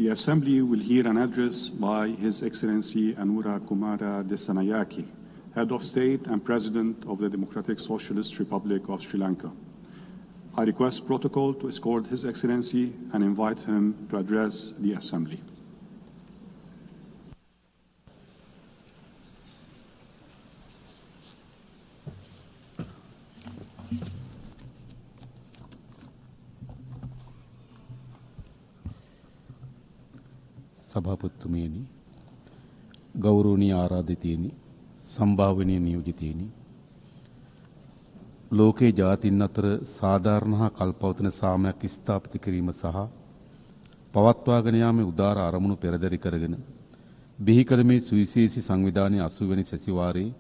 The Assembly will hear an address by His Excellency Anura Kumara Desanayake, Head of State and President of the Democratic Socialist Republic of Sri Lanka. I request protocol to escort His Excellency and invite him to address the Assembly. සභාපතිතුමියනි, ගෞරවනීය ආරාධිතයනි, සම්භාවනීය නියෝජිතයනි, ලෝකේ ජාතීන් අතර සාධාරණ හා කල්පවතන සාමයක් ස්ථාපිත කිරීම සහ පවත්වාගෙන යාමේ උදාර අරමුණු පෙරදරි කරගෙන බිහි කළ මේ සුවිශේෂී සංවිධානයේ 80 වෙනි සැසිවාරයේ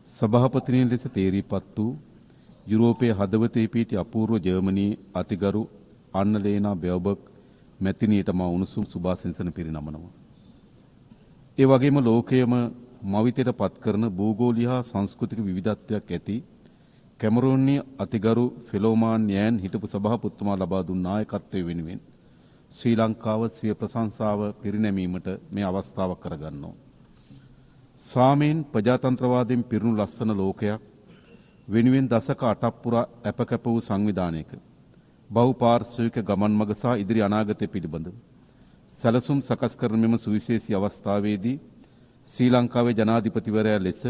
සභාපතිනිය ලෙස තේරීපත් වූ යුරෝපයේ හදවතේ පිහිටි අපූර්ව ජර්මනියේ අතිගරු අන්නලේනා බෙවබර්ග් මැතිණියට මා උණුසුම් සුභාශිංසන පිරිනමනවා. ඒ වගේම ලෝකයේම මවිතයට පත් කරන භූගෝලීය හා සංස්කෘතික විවිධත්වයක් ඇති කැමරූන්ගේ අතිගරු ෆෙලෝමාන් යෑන් හිටපු සභාපතිතුමා ලබා දුන් නායකත්වයේ වෙනුවෙන් ශ්‍රී ලංකාව සිය ප්‍රශංසාව පිරිනැමීමට මේ අවස්ථාවක් කරගන්නවා. සාමීන් ප්‍රජාතන්ත්‍රවාදයෙන් පිරුණු ලස්සන ලෝකයක් වෙනුවෙන් දශක 8ක් පුරා අපකැප වූ සංවිධානයක බහුපාර්ශ්වික ගමන් මඟ සහ ඉදිරි අනාගතය පිළිබඳව සැලසුම් සකස් කරන මෙම සුවිශේෂී අවස්ථාවේදී ශ්‍රී ලංකාවේ ජනාධිපතිවරයා ලෙස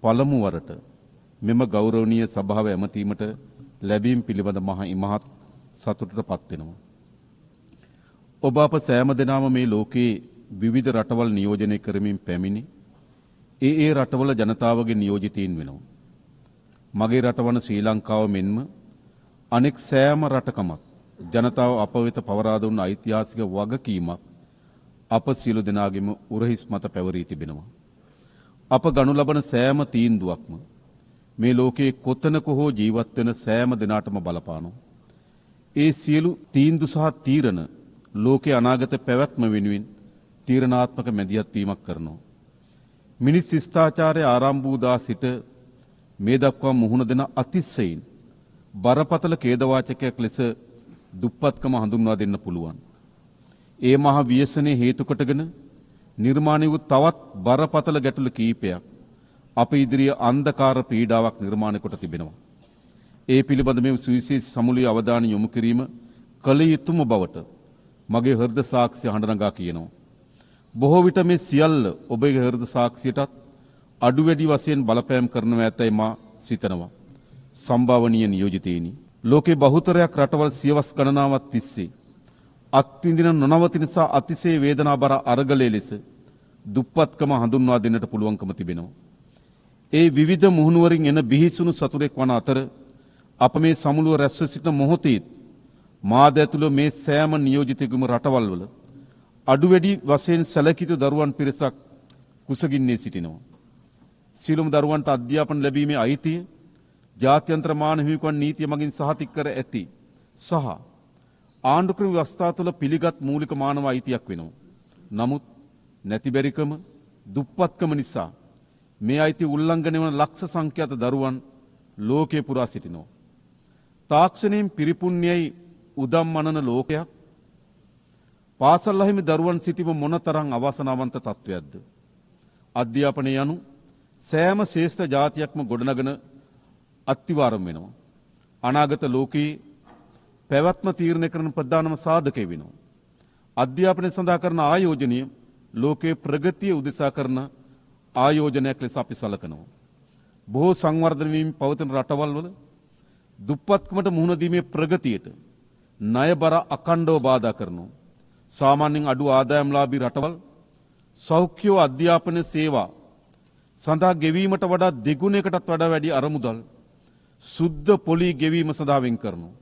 පළමු වරට මෙම ගෞරවනීය සභාව ඇමතීමට ලැබීම පිළිබඳ ඉමහත් සතුටට පත් වෙනවා. ඔබ අප සෑම දෙනාම මේ ලෝකයේ විවිධ රටවල් නියෝජනය කරමින් පැමිණි ඒ රටවල ජනතාවගේ නියෝජිතයින් වෙනවා. මගේ රටවන ශ්‍රී ලංකාව මෙන්ම අනෙක් සෑම රටකමත් ජනතාව අප වෙත පවරා දුන් ඓතිහාසික වගකීමක් අප සියලු දෙනාගේම උරහිස් මත පැවරී තිබෙනවා. අප ගනු ලබන සෑම තීන්දුවක්ම මේ ලෝකයේ කොතනක හෝ ජීවත් වෙන සෑම දෙනාටම බලපානවා. ඒ සියලු තීන්දුව සහ තීරණ ලෝකයේ අනාගත පැවැත්ම වෙනුවෙන් තීරණාත්මක මැදිහත් වීමක් කරනවා. මිනිස් ශිෂ්ටාචාරය ආරම්භ වූ දා සිට මේ දක්වා මුහුණ දෙන අතිශයින් බරපතල ඛේදවාචකයක් ලෙස දුප්පත්කම හඳුන්වා දෙන්න පුළුවන්. ඒ මහ ව්‍යසනයේ හේතු කොටගෙන නිර්මාණය වූ තවත් බරපතල ගැටලු කීපයක් අප ඉදිරියේ අන්ධකාර පීඩාවක් නිර්මාණය කොට තිබෙනවා. ඒ පිළිබඳ මේ සුවිශේෂී සමුලිය අවධානය යොමු කිරීම කළ යුතුම බවට මගේ හෘද සාක්ෂිය හඬනගා කියනවා. බොහෝ විට මේ සියල්ල ඔබේ හෘද සාක්ෂියටත් අඩු වැඩි වශයෙන් බලපෑම් කරනවා ඇතැයි මා සිතනවා. සම්භාවනීය නියෝජිතයිනි, ලෝකේ බහුතරයක් රටවල් සියවස් ගණනාවක් තිස්සේ අත්විඳින නොනවතින සහ අතිශය වේදනාබර අරගලයේ ලෙස දුප්පත්කම හඳුන්වා දෙන්නට පුළුවන්කම තිබෙනවා. ඒ විවිධ මුහුණුවරින් එන බිහිසුණු සතුරෙක් වන අතර අප මේ සමුළුව රැස්ව සිටින මොහොතේ මාද ඇතුළු මේ සෑම නියෝජිතයෙකුම රටවල් වල අඩු වැඩි වශයෙන් සැලකිත දරුවන් පිරිසක් කුසගින්නේ සිටිනවා. සියලුම දරුවන්ට අධ්‍යාපන ලැබීමේ අයිතිය ජාත්‍යන්තර මානව හිමිකම් නීතිය මගින් සහතික කර ඇති සහ ආණ්ඩුක්‍රම ව්‍යවස්ථාව තුළ පිළිගත් මූලික මානව අයිතියක් වෙනවා. නමුත් නැතිබැරිකම දුප්පත්කම නිසා මේ අයිතිය උල්ලංඝනය වන ලක්ෂ සංඛ්‍යාත දරුවන් ලෝකේ පුරා සිටිනවා. තාක්ෂණයෙන් පිරිපුන්නේයි උදම් මනන ලෝකයක් පාසල් අහිමි දරුවන් සිටීම මොනතරම් අවාසනාවන්ත තත්වයක්ද. අධ්‍යාපනය යනු සෑම ශ්‍රේෂ්ඨ ජාතියක්ම ගොඩනගන අත්තිවාරම් වෙනවා. අනාගත ලෝකයේ පැවැත්ම තීරණය කරන ප්‍රධානම සාධකය වෙනවා. අධ්‍යාපනය සඳහා කරන ආයෝජනය ලෝකයේ ප්‍රගතිය උදෙසා කරන ආයෝජනයක් ලෙස අපි සලකනවා. බොහෝ සංවර්ධන වීම පවතින රටවල් වල දුප්පත්කමට මුහුණ දීමේ ප්‍රගතියට ණයබර අඛණ්ඩව බාධා කරනවා. සාමාන්‍යයෙන් අඩු ආදායම්ලාභී රටවල් සෞඛ්‍ය අධ්‍යාපන සේවා සඳහා ගෙවීමට වඩා දෙගුණයකටත් වඩා වැඩි අරමුදල් සුද්ධ පොලී ගෙවීම සඳහා වෙන් කරනවා.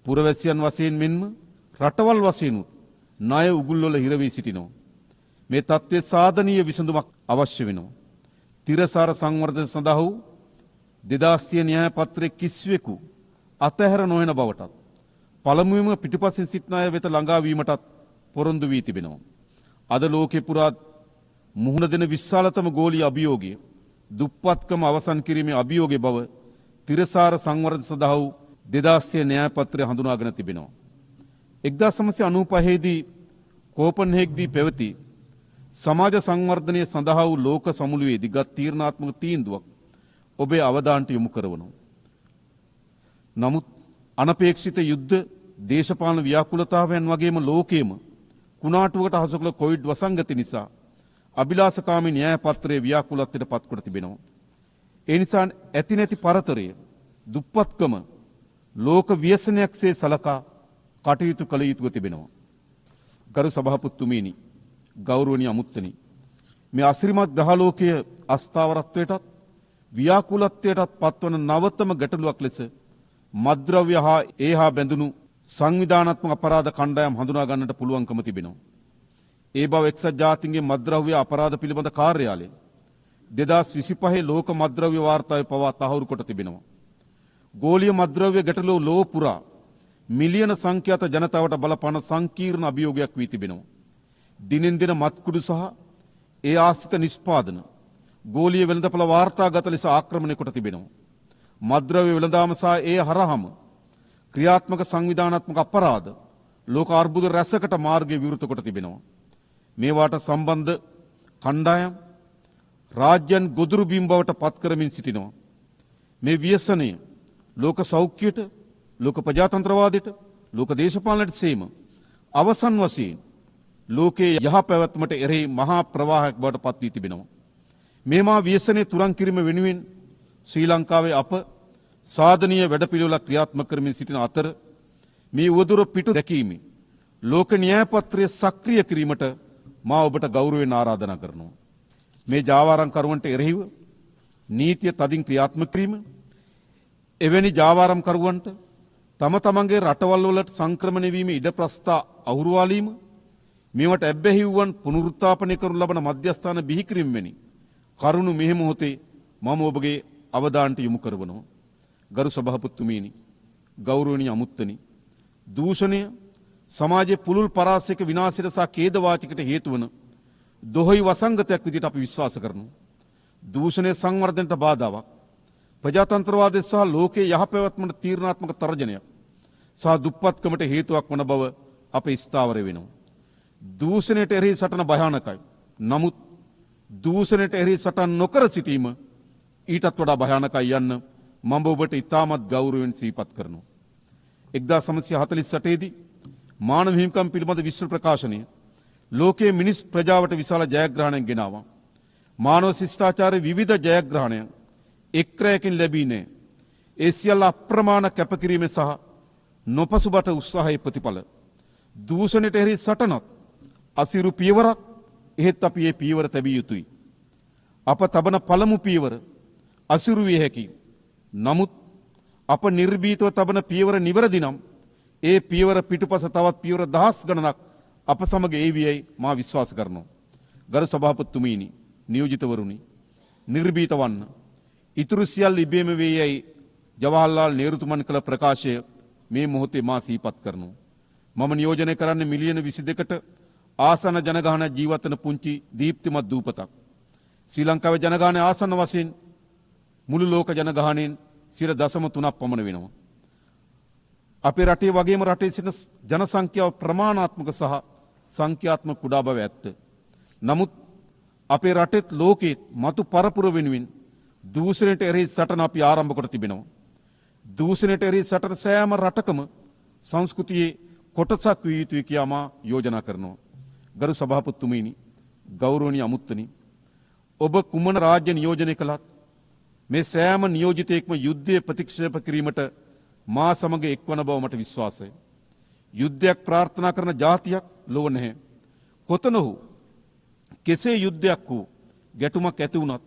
පුරවැසියන් වශයෙන් මෙන්ම රටවල් වශයෙන් ණය උගුල් වල හිර වී සිටිනවා. මේ තත්ත්වයේ සාධනීය විසඳුමක් අවශ්‍ය වෙනවා. තිරසාර සංවර්ධන සඳහා වූ 2000 න්‍යාය පත්‍රයේ කිසිවෙකු අතහැර නොවන බවටත් පළමුවෙන්ම පිටුපසින් සිටින අය වෙත ළඟා වීමටත් පොරොන්දු වී තිබෙනවා. අද ලෝකේ පුරා මුහුණ දෙන විශාලතම ගෝලීය අභියෝගය දුප්පත්කම අවසන් කිරීමේ අභියෝගයේ බව තිරසාර සංවර්ධන සඳහා වූ 2000 න්‍යාය පත්‍රය හඳුනාගෙන තිබෙනවා. 1995 දී කෝපන්හෙග්දී පැවති සමාජ සංවර්ධනය සඳහා වූ ලෝක සමුළුවේදී ගත් තීරණාත්මක තීන්දුවක් ඔබේ අවධානයට යොමු කරවනවා. නමුත් අනපේක්ෂිත යුද්ධ, දේශපාලන ව්‍යාකූලතාවයන් වගේම ලෝකයේම කුණාටුවකට හසු කළ කොවිඩ් වසංගතය නිසා අභිලාෂකාමී න්‍යාය පත්‍රයේ ව්‍යාකූලත්වයට පත් කර තිබෙනවා. ඒ නිසා ඇති නැති පරතරය, දුප්පත්කම ලෝක ව්‍යසනයක්සේ සලකා කටයුතු කළ යුතුව තිබෙනවා. ගරු සභාපතිතුමීනි, ගෞරවනීය අමුත්තනි, මේ අසිරිමත් ග්‍රහලෝකයේ අස්ථාවරත්වයටත් ව්‍යාකූලත්වයටත් පත්වන නවතම ගැටලුවක් ලෙස මත්ද්‍රව්‍ය හා ඒ හා බැඳුණු සංවිධානාත්මක අපරාධ කණ්ඩායම් හඳුනා ගන්නට පුළුවන්කම තිබෙනවා. ඒ බව එක්සත් ජාතීන්ගේ මත්ද්‍රව්‍ය අපරාධ පිළිබඳ කාර්යාලය 2025 ලෝක මත්ද්‍රව්‍ය වාර්තාවේ පවා තහවුරු කොට තිබෙනවා. ගෝලීය මත්ද්‍රව්‍ය ගැටලුව ලොව පුරා මිලියන සංඛ්‍යාත ජනතාවට බලපාන සංකීර්ණ අභියෝගයක් වී තිබෙනවා. දිනෙන් දින මත්කුඩු සහ ඒ ආශ්‍රිත නිෂ්පාදන ගෝලීය වෙළඳපොළ වාර්තාගත ලෙස ආක්‍රමණය කොට තිබෙනවා. මත්ද්‍රව්‍ය වෙළඳාම සහ ඒ හරහාම ක්‍රියාත්මක සංවිධානාත්මක අපරාධ ලෝක අර්බුද රැසකට මාර්ගය විවෘත කොට තිබෙනවා. මේවාට සම්බන්ධ කණ්ඩායම් රාජ්‍යයන් ගොදුරු බිම් බවට පත් කරමින් සිටිනවා. මේ ව්‍යසනය ලෝක සෞඛ්‍යයට, ලෝක ප්‍රජාතන්ත්‍රවාදයට, ලෝක දේශපාලනයට සේම අවසන් වශයෙන් ලෝකයේ යහ පැවැත්මට එරෙහි මහා ප්‍රවාහයක් බවට පත් වී තිබෙනවා. මේ මා ව්‍යසනය තුරන් කිරීම වෙනුවෙන් ශ්‍රී ලංකාවේ අප සාධනීය වැඩපිළිවෙලක් ක්‍රියාත්මක කරමින් සිටින අතර මේ උවදුර පිටු දැකීමේ ලෝක න්‍යාය පත්‍රය සක්‍රිය කිරීමට මා ඔබට ගෞරවයෙන් ආරාධනා කරනවා. මේ ජාවාරම්කරුවන්ට එරෙහිව නීතිය තදින් ක්‍රියාත්මක කිරීම, එවැනි ජාවාරම්කරුවන්ට තම තමන්ගේ රටවල් වලට සංක්‍රමණය වීමේ ඉඩ ප්‍රස්ථා අහුරුවාලීම, මේවට ඇබ්බැහි වූවන් පුනරුත්ථාපනය කරනු ලබන මධ්‍යස්ථාන බිහි කිරීම වැනි කරුණු මෙහි මොහොතේ මම ඔබගේ අවධානයට යොමු කරවනවා. ගරු සභාපතිතුමීනි, ගෞරවනීය අමුත්තනි, දූෂණය සමාජයේ පුළුල් පරාසයක විනාශයට සහ ඛේදවාචකයට හේතු වන දොහොයි වසංගතයක් විදිහට අපි විශ්වාස කරනවා. දූෂණය සංවර්ධනයට බාධාවක්, ප්‍රජාතන්ත්‍රවාදය සහ ලෝකයේ යහපැවැත්මට තීරණාත්මක තර්ජනයක් සහ දුප්පත්කමට හේතුවක් වන බව අපේ ස්ථාවර වෙනවා. දූෂණයට එරෙහි සටන භයානකයි. නමුත් දූෂණයට එරෙහි සටන් නොකර සිටීම ඊටත් වඩා භයානකයි යන්න මම ඔබට ඉතාමත් ගෞරවයෙන් සිහිපත් කරනවා. 1948 දී මානව හිමිකම් පිළිබඳ විශ්ව ප්‍රකාශනය ලෝකයේ මිනිස් ප්‍රජාවට විශාල ජයග්‍රහණයක් ගෙනාවා. මානව ශිෂ්ටාචාරයේ විවිධ ජයග්‍රහණයන් එක් රැයකින් ලැබී නැහැ. ඒ සියල්ල අප්‍රමාණ කැපකිරීම සහ නොපසුබට උත්සාහයේ ප්‍රතිඵල. දූෂණයට එරෙහි සටනත් අසිරු පියවරක්. එහෙත් අපි මේ පියවර තැබිය යුතුයි. අප තබන පළමු පියවර අසිරු විය හැකියි. නමුත් අප නිර්භීතව තබන පියවර නිවැරදි නම් ඒ පියවර පිටුපස තවත් පියවර දහස් ගණනක් අප සමග ඒවියයි මා විශ්වාස කරනවා. ගරු සභාපතිතුමීනි, නියෝජිතවරුනි, නිර්භීත වන්න. ඉතුරු සියල්ල ඉබේම වේ යයි ජවහර්ලාල් නේරුතුමන් කළ ප්‍රකාශය මේ මොහොතේ මා සිහිපත් කරනවා. මම නියෝජනය කරන්නේ මිලියන 22කට ආසන්න ජනගහනය ජීවත් වන පුංචි දීප්තිමත් දූපතක්. ශ්‍රී ලංකාවේ ජනගහනය ආසන්න වශයෙන් මුළු ලෝක ජනගහනයෙන් 0.3ක් පමණ වෙනවා. අපේ රටේ වගේම රටේ සිටින ජන සංඛ්‍යාව ප්‍රමාණාත්මක සහ සංඛ්‍යාත්මක කුඩා බව ඇත්ත. නමුත් අපේ රටෙත් ලෝකෙත් මතු පරපුර වෙනුවෙන් දූෂණයට එරෙහි සටන අපි ආරම්භ කොට තිබෙනවා. දූෂණයට එරෙහි සටන සෑම රටකම සංස්කෘතියේ කොටසක් විය යුතුයි කියා මා යෝජනා කරනවා. ගරු සභාපතිතුමීනි, ගෞරවනීය අමුත්තනි, ඔබ කුමන රාජ්‍ය නියෝජනය කළත් මේ සෑම නියෝජිතයෙක්ම යුද්ධය ප්‍රතික්ෂේප කිරීමට මා සමග එක්වන බව මට විශ්වාසයි. යුද්ධයක් ප්‍රාර්ථනා කරන ජාතියක් ලොව නැහැ. කොතන හෝ කෙසේ යුද්ධයක් හෝ ගැටුමක් ඇති වුණත්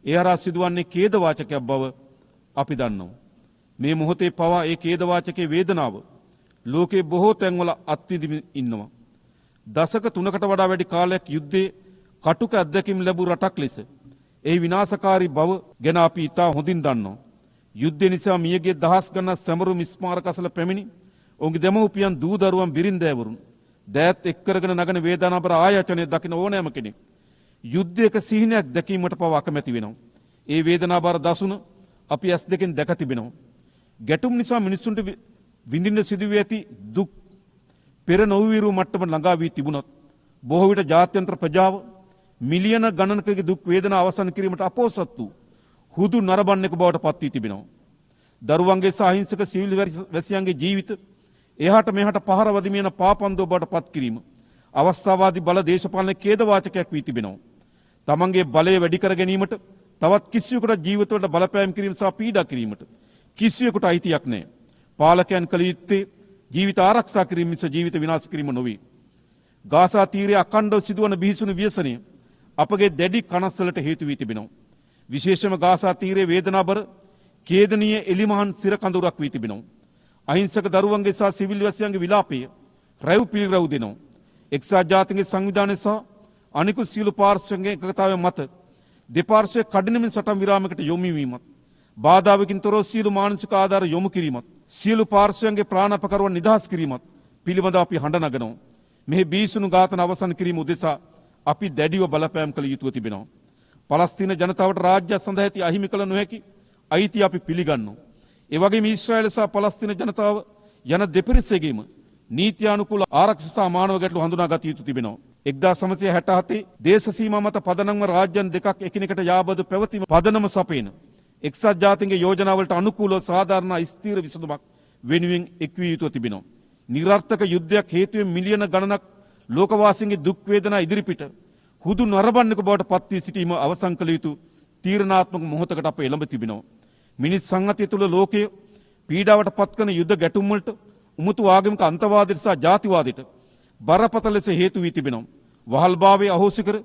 ඒ හරහා සිදුවන්නේ ඛේදවාචකයක් බව අපි දන්නවා. මේ මොහොතේ පවා ඒ ඛේදවාචකයේ වේදනාව ලෝකේ බොහෝ තැන්වල අත්විඳිමින් ඉන්නවා. දශක 3කට වඩා වැඩි කාලයක් යුද්ධයේ කටුක අත්දැකීම් ලැබූ රටක් ලෙස ඒ විනාශකාරී බව ගැන අපි ඉතා හොඳින් දන්නවා. යුද්ධය නිසා මියගිය දහස් ගණන් සැමරුම් ස්මාරක අසල පැමිණි ඔවුන්ගේ දෙමව්පියන් දූ දරුවන් බිරින්දෑවරුන් දෑත් එක් කරගෙන නගන වේදනාබර ආයතනය දකින ඕනෑම කෙනෙක් යුද්ධයක සිහිනයක් දැකීමට පවා අකමැති වෙනවා. ඒ වේදනාබර දසුන අපි ඇස් දෙකෙන් දැක තිබෙනවා. ගැටුම් නිසා මිනිසුන්ට විඳින්න සිදුවී ඇති දුක් පෙර නොවිරු මට්ටම ළඟා වී තිබුණත් බොහෝ විට ජාත්‍යන්තර ප්‍රජාව මිලියන ගණනකගේ දුක් වේදනා අවසන් කිරීමට අපෝසත් වූ හුදු නරඹන්නෙකු බවට පත් වී තිබෙනවා. දරුවන්ගේ සහ අහිංසක සිවිල් වැසියන්ගේ ජීවිත එහාට මෙහාට පහර වදිමින පාපන්දෝ බවට පත් කිරීම අවස්ථාවාදී බල දේශපාලන ඛේදවාචකයක් වී තිබෙනවා. තමන්ගේ බලය වැඩි කර ගැනීමට තවත් කිසිවෙකුට ජීවිතවලට බලපෑම් කිරීම සහ පීඩා කිරීමට කිසිවෙකුට අයිතියක් නැහැ. පාලකයන් කළ යුත්තේ ජීවිත ආරක්ෂා කිරීම මිස ජීවිත විනාශ කිරීම නොවේ. ගාසා තීරයේ අඛණ්ඩව සිදුවන බිහිසුණු ව්‍යසනය අපගේ දැඩි කනස්සලට හේතු වී තිබෙනවා. විශේෂම ගාසා තීරයේ වේදනාබර ඛේදනීය එලිමහන් සිර කඳුරක් වී තිබෙනවා. අහිංසක දරුවන්ගේ සහ සිවිල් වැසියන්ගේ විලාපය රැව් පිළිරැව් දෙනවා. එක්සත් ජාතීන්ගේ සංවිධානය සහ අනිකුත් සියලු පාර්ශ්වයන්ගේ එකතාවය මත දෙපාර්ශ්වයේ කඩිනමින් සටන් විරාමයකට යොමු වීමත් බාධාවකින් තොරව සියලු මානසික ආධාර යොමු කිරීමත් සියලු පාර්ශ්වයන්ගේ ප්‍රාණපකරුවන් නිදහස් කිරීමත් පිළිබඳව අපි හඬ නගනවා. මෙහි බීසුණු ඝාතන අවසන් කිරීම උදෙසා අපි දැඩිව බලපෑම් කළ යුතුව තිබෙනවා. පලස්තීන ජනතාවට රාජ්‍ය සඳහා ඇති අහිමි කළ නොහැකි අයිතිය අපි පිළිගන්නවා. ඒ වගේම ඊශ්‍රායල සහ පලස්තීන ජනතාව යන දෙපිරිසෙගේම නීත්‍යානුකූල ආරක්ෂා සහ මානව ගැටලු හඳුනා ගත යුතු තිබෙනවා. 1967 දේශ සීමා මත පදනම්ව රාජ්‍යන් දෙකක් එකිනෙකට යාබද පැවතීම පදනම සපේන එක්සත් ජාතීන්ගේ යෝජනාවලට අනුකූලව සාධාරණ ස්ථීර විසඳුමක් වෙනුවෙන් එක්විය යුතුව තිබෙනවා. නිරර්ථක යුද්ධයක් හේතුවෙන් මිලියන ගණනක් ලෝකවාසීන්ගේ දුක් වේදනා ඉදිරිපිට හුදු නරඹන්නෙකු බවට පත් වී සිටීම අවසන් කළ යුතු තීරණාත්මක මොහොතකට අප එළඹ තිබෙනවා. මිනිස් සංහතිය තුළ ලෝකයේ පීඩාවට පත්කන යුද්ධ ගැටුම් වලට උමුතු ආගමික අන්තවාදයට සහ ජාතිවාදයට බරපතල ලෙස හේතු වී තිබෙනවා. වහල්භාවයේ අහෝසි කර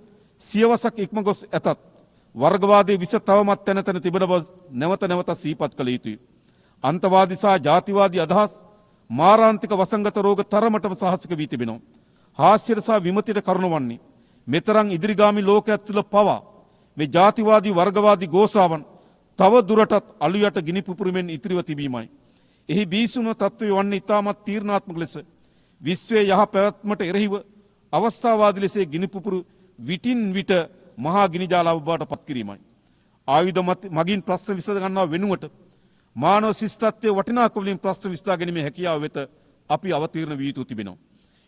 සියවසක් ඉක්ම ගොස් ඇතත් වර්ගවාදයේ විස තවමත් තැන තැන තිබෙන බව නැවත නැවත සිහිපත් කළ යුතුයි. අන්තවාදී සහ ජාතිවාදී අදහස් මාරාන්තික වසංගත රෝග තරමටම සාහසික වී තිබෙනවා. හාස්‍යයට සහ විමතියට කරුණවන්නේ මෙතරම් ඉදිරිගාමි ලෝකයක් තුළ පවා මේ ජාතිවාදී වර්ගවාදී ගෝසාවන් තව දුරටත් අලුයට ගිනි පුපුරුමෙන් ඉතිරිව තිබීමයි. එහි බීසුණු තත්ත්වය වන්නේ ඉතාමත් තීරණාත්මක ලෙස විශ්වයේ යහ පැවැත්මට එරෙහිව අවස්ථාවාදී ලෙස ගිනි පුපුරු විටින් විට මහා ගිනි ජාලාව බවට පත් කිරීමයි. ආයුධ මගින් ප්‍රශ්න විසඳ ගන්නා වෙනුවට මානව ශිෂ්ටත්වයේ වටිනාකම වලින් ප්‍රශ්න විසඳා ගැනීමේ හැකියාව වෙත අපි අවතීර්ණ විය යුතු තිබෙනවා.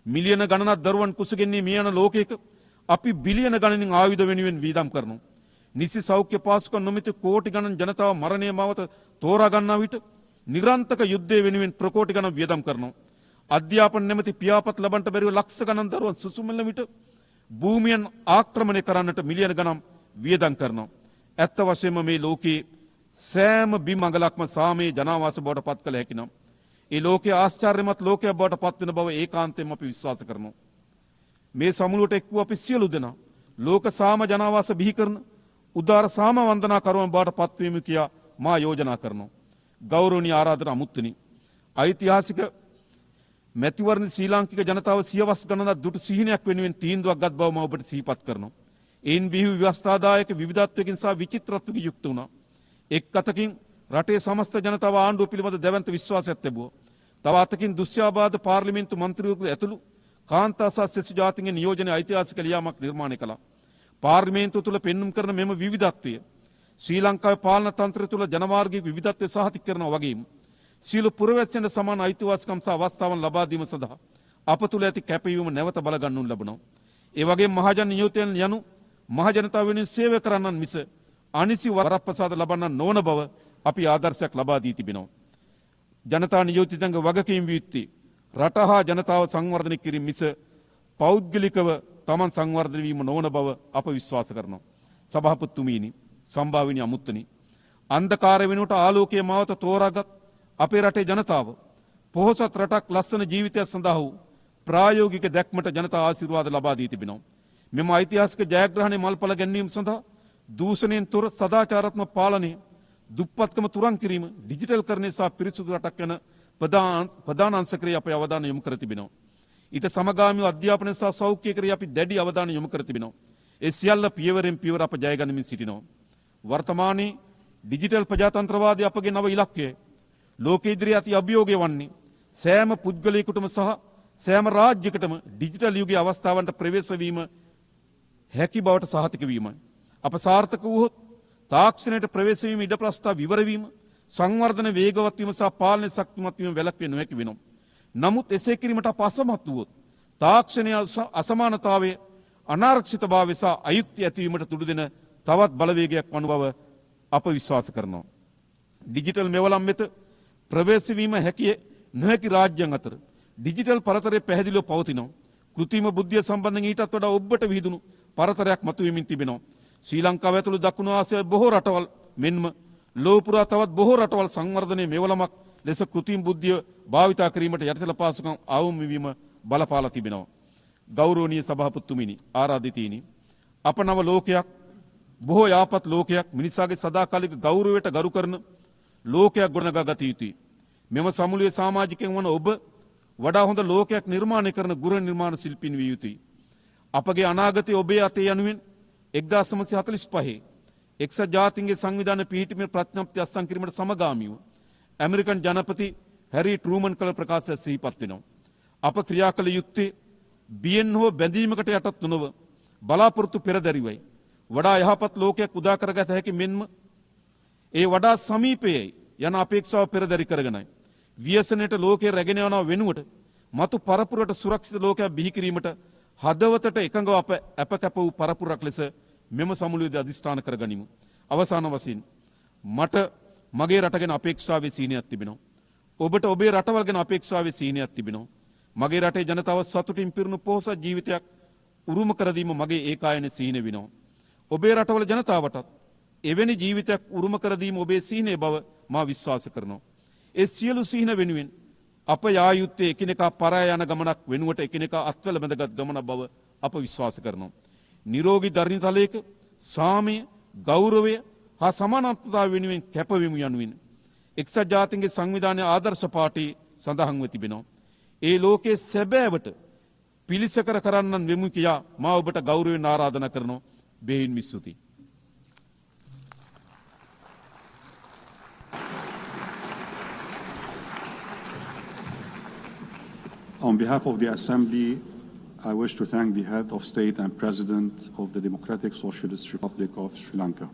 මිලියන ගණනක් දරුවන් කුසගෙන්නේ මේ යන ලෝකයක අපි බිලියන ගණනින් ආයුධ වෙනුවෙන් වීදම් කරනවා. නිසි සෞඛ්‍ය පාසුකම් නොමැති කෝටි ගණන් ජනතාව මරණය මවත තෝරා ගන්නා විට නිරන්තක යුද්ධය වෙනුවෙන් ප්‍රකෝටි ගණන් වියදම් කරනවා. අධ්‍යාපන නැමැති පියාපත් ලබන්නට බැරිව ලක්ෂ ගණන් දරුවන් සුසුමෙල්ල විට භූමියන් ආක්‍රමණය කරන්නට මිලියන ගණන් වියදම් කරනවා. ඇත්ත වශයෙන්ම මේ ලෝකයේ සෑම බිම් අඟලක්ම සාමයේ ජනාවාස බවට පත් කළ හැකි නම් ඒ ලෝකයේ ආශ්චර්යමත් ලෝකයක් බවට පත් වෙන බව ඒකාන්තයෙන්ම අපි විශ්වාස කරනවා. මේ සමුළුවට එක් වූ අපි සියලු දෙනා ලෝක සාම ජනාවාස බිහි කරන උදාර සාම වන්දනා කරුවන් බවට පත්වීම කියා මා යෝජනා කරනවා. ගෞරවනීය ආරාධන අමුත්තනි, ඓතිහාසික මැතිවරණ ශ්‍රී ලාංකික ජනතාව සියවස් ගණනක් දුටු සිහිනයක් වෙනුවෙන් තීන්දුවක් ගත් බව මම ඔබට සිහිපත් කරනවා. එයින් බිහි ව්‍යවස්ථාදායක විවිධත්වයකින් සහ විචිත්‍රත්වයකින් යුක්ත වුණා. එක් අතකින් රටේ සමස්ත ජනතාව ආණ්ඩුව පිළිබඳ දැවැන්ත විශ්වාසයක් තිබුවා. තව අතකින් දුෂ්‍යාබාධ පාර්ලිමේන්තු මන්ත්‍රීවරු ඇතුළු කාන්තා සහ සෙසු ජාතීන්ගේ නියෝජන ඓතිහාසික ලියාමක් නිර්මාණය කළා. පාර්ලිමේන්තුව තුළ පෙන්눔 කරන මෙම විවිධත්වය ශ්‍රී ලංකාවේ පාලන තන්ත්‍රය තුළ ජනමාර්ගික විවිධත්වය සහතික කරනවා වගේම සියලු පුරවැසියන්ට සමාන අයිතිවාසිකම් සහ අවස්ථාවන් ලබා දීම සඳහා අප තුළ ඇති කැපවීම නැවත බලගන්නු ලබනවා. ඒ වගේම මහජන නියෝජනයන් යනු මහජනතාව වෙනුවෙන් සේවය කරන්නන් මිස අනිසි වරප්‍රසාද ලබන්නන් නොවන බව අපි ආදර්ශයක් ලබා දී තිබෙනවා. ජනතා නියෝජිතයන්ගේ වගකීම් විය යුත්තේ රට හා ජනතාව සංවර්ධනය කිරීම මිස පෞද්ගලිකව තමන් සංවර්ධනය වීම නොවන බව අප විශ්වාස කරනවා. සභාපතිතුමීනි, සම්භාවිනී අමුත්තනි, අන්ධකාර වෙනුවට ආලෝකයේ මාවත තෝරාගත් අපේ රටේ ජනතාව පොහොසත් රටක් ලස්සන ජීවිතයක් සඳහා වූ ප්‍රායෝගික දැක්මට ජනතා ආශිර්වාද ලබා දී තිබෙනවා. මෙම ඓතිහාසික ජයග්‍රහණය මල්පල ගැන්වීම සඳහා දූෂණයෙන් තොර සදාචාරාත්මක පාලනය, දුප්පත්කම තුරන් කිරීම, ඩිජිටල් කරණය සහ පිරිසුදු රටක් යන ප්‍රධාන අංශකරේ අපේ අවධානය යොමු කර තිබෙනවා. ඊට සමගාමීව අධ්‍යාපනය සහ සෞඛ්‍ය කරේ අපි දැඩි අවධානය යොමු කර තිබෙනවා. ඒ සියල්ල පියවරෙන් පියවර අප ජය ගනිමින් සිටිනවා. වර්තමානයේ ඩිජිටල් ප්‍රජාතන්ත්‍රවාදය අපගේ නව ඉලක්කයයි. ලෝක ඉදිරියේ අති අභියෝගය වන්නේ සෑම පුද්ගලයෙකුටම සහ සෑම රාජ්‍යයකටම ඩිජිටල් යුගයේ අවස්ථාවන්ට ප්‍රවේශ වීම හැකි බවට සහතික වීමයි. අප සාර්ථක වූහොත් තාක්ෂණයට ප්‍රවේශ වීම ඉඩ ප්‍රස්ථා විවර වීම, සංවර්ධන වේගවත් වීම සහ පාලන ශක්තිමත් වීම වැළැක්විය නොහැකි වෙනවා. නමුත් එසේ කිරීමට අප අසමත් වුවොත් තාක්ෂණය අසමානතාවය අනාරක්ෂිතභාවය සහ අයුක්තිය ඇතිවීමට තුඩු දෙන තවත් බලවේගයක් වන බව අප විශ්වාස කරනවා. ඩිජිටල් මෙවලම් වෙත ප්‍රවේශ වීම හැකිය නොහැකි රාජ්‍යයන් අතර ඩිජිටල් පරතරය පැහැදිලිව පවතිනවා. කෘත්‍රිම බුද්ධිය සම්බන්ධයෙන් ඊටත් වඩා ඔබට විහිදුණු පරතරයක් මතුවෙමින් තිබෙනවා. ශ්‍රී ලංකාව ඇතුළු දකුණු ආසියාවේ බොහෝ රටවල් මෙන්ම ලෝක පුරා තවත් බොහෝ රටවල් සංවර්ධනයේ මෙවලමක් ලෙස කෘත්‍රිම බුද්ධිය භාවිතා කිරීමට යටිතල පහසුකම් අවම වීම බලපාලා තිබෙනවා. ගෞරවනීය සභාපතිතුමිනි, ආරාධිතයිනි, අප නව ලෝකයක්, බොහෝ යාපත් ලෝකයක්, මිනිසාගේ සදාකාලික ගෞරවයට ගරු කරන ලෝකයක් ගොඩනගා ගත යුතුයි. මෙම සමුළුවේ සමාජිකයන් වන ඔබ වඩා හොඳ ලෝකයක් නිර්මාණය කරන ගෘහ නිර්මාණ ශිල්පීන් විය යුතුයි. අපගේ අනාගතය ඔබේ අතේ යනුවෙන් 1945 එක්සත් ජාතීන්ගේ සංවිධාන පිහිටීමේ ප්‍රඥප්ති අත්සන් කිරීමට සමගාමීව ඇමරිකන් ජනපති හැරි ට්‍රූමන් කළ ප්‍රකාශය සිහිපත් වෙනවා. අප ක්‍රියා කළ යුත්තේ බියෙන් හෝ බැඳීමකට යටත් නොව බලාපොරොත්තු පෙරදැරිවයි. වඩා යහපත් ලෝකයක් උදා කරගත හැකි මෙන්ම ඒ වඩා සමීපයේ යන අපේක්ෂාව පෙරදැරි කරගෙනයි. ව්‍යසනයට ලෝකයේ රැගෙන යන වෙනුවට මතු පරපුරට සුරක්ෂිත ලෝකයක් බිහි කිරීමට හදවතට එකඟව අප අපකැප වූ පරපුරක් ලෙස මෙම සමුළුවේදී අධිෂ්ඨාන කරගනිමු. අවසාන වශයෙන් මට මගේ රට ගැන අපේක්ෂාවේ සීනයක් තිබෙනවා. ඔබට ඔබේ රටවල් ගැන අපේක්ෂාවේ සීනයක් තිබෙනවා. මගේ රටේ ජනතාව සතුටින් පිරුණු පොහොසත් ජීවිතයක් උරුම කර දීම මගේ ඒකායන සීන වෙනවා. ඔබේ රටවල ජනතාවටත් එවැනි ජීවිතයක් උරුම කර දීම ඔබේ සීනේ බව මා විශ්වාස කරනවා. ඒ සියලු සීන වෙනුවෙන් අප යා යුත්තේ එකිනෙකා පරාය යන ගමනක් වෙනුවට එකිනෙකා අත්වල බැඳගත් ගමනක් බව අප විශ්වාස කරනවා. නිරෝගී ධර්මතලයක සාමය, ගෞරවය හා සමානත්වතාව වෙනුවෙන් කැපවීම යනුවෙන් එක්සත් ජාතීන්ගේ සංවිධානයේ ආදර්ශ පාඨයේ සඳහන්ව තිබෙනවා. ඒ ලෝකයේ සැබෑවට පිළිසකර කරන්නන් වෙමු කියා මා ඔබට ගෞරවයෙන් ආරාධනා කරනවා. බෙහෙවින්ම ස්තුතියි. On behalf of the Assembly, I wish to thank the Head of State and President of the Democratic Socialist Republic of Sri Lanka.